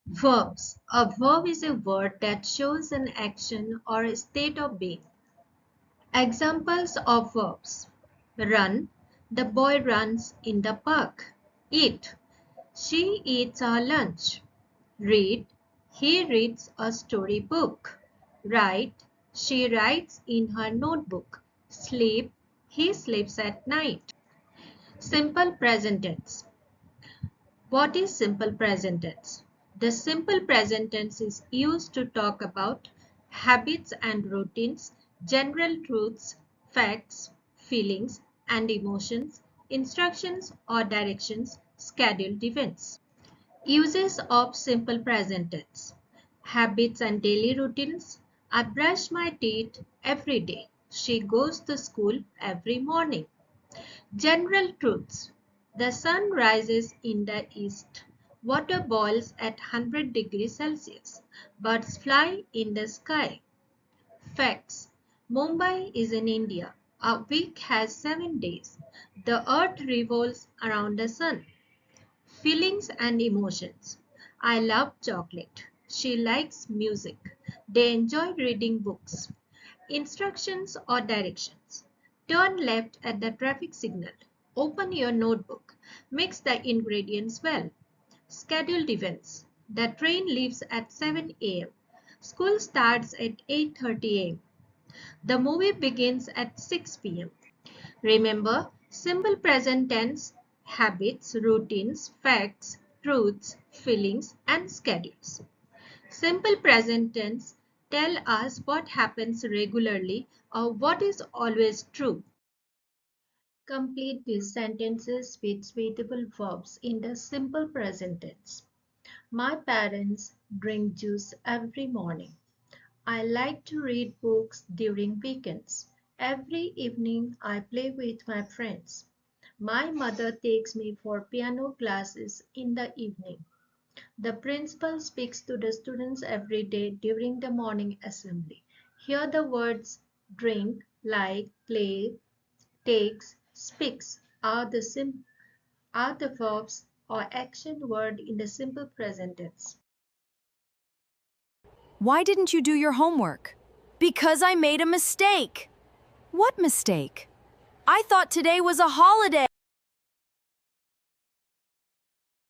Verbs. A verb is a word that shows an action or a state of being. Examples of verbs. Run. The boy runs in the park. Eat. She eats her lunch. Read. He reads a storybook. Write. She writes in her notebook. Sleep. He sleeps at night. Simple present tense. What is simple present tense? The simple present tense is used to talk about habits and routines, general truths, facts, feelings and emotions, instructions or directions, scheduled events. Uses of simple present tense. Habits and daily routines. I brush my teeth every day. She goes to school every morning. General truths. The sun rises in the east. Water boils at 100 degrees Celsius. Birds fly in the sky. Facts. Mumbai is in India. A week has 7 days. The earth revolves around the sun. Feelings and emotions. I love chocolate. She likes music. They enjoy reading books. Instructions or directions. Turn left at the traffic signal. Open your notebook. Mix the ingredients well. Scheduled events. The train leaves at 7 a.m. School starts at 8:30 a.m. The movie begins at 6 p.m. Remember, simple present tense, habits, routines, facts, truths, feelings, and schedules. Simple present tense tell us what happens regularly or what is always true. Complete these sentences with suitable verbs in the simple present tense. My parents drink juice every morning. I like to read books during weekends. Every evening I play with my friends. My mother takes me for piano classes in the evening. The principal speaks to the students every day during the morning assembly. Here the words drink, like, play, takes, speaks are the verbs or action word in the simple present tense. Why didn't you do your homework? Because I made a mistake. What mistake? I thought today was a holiday.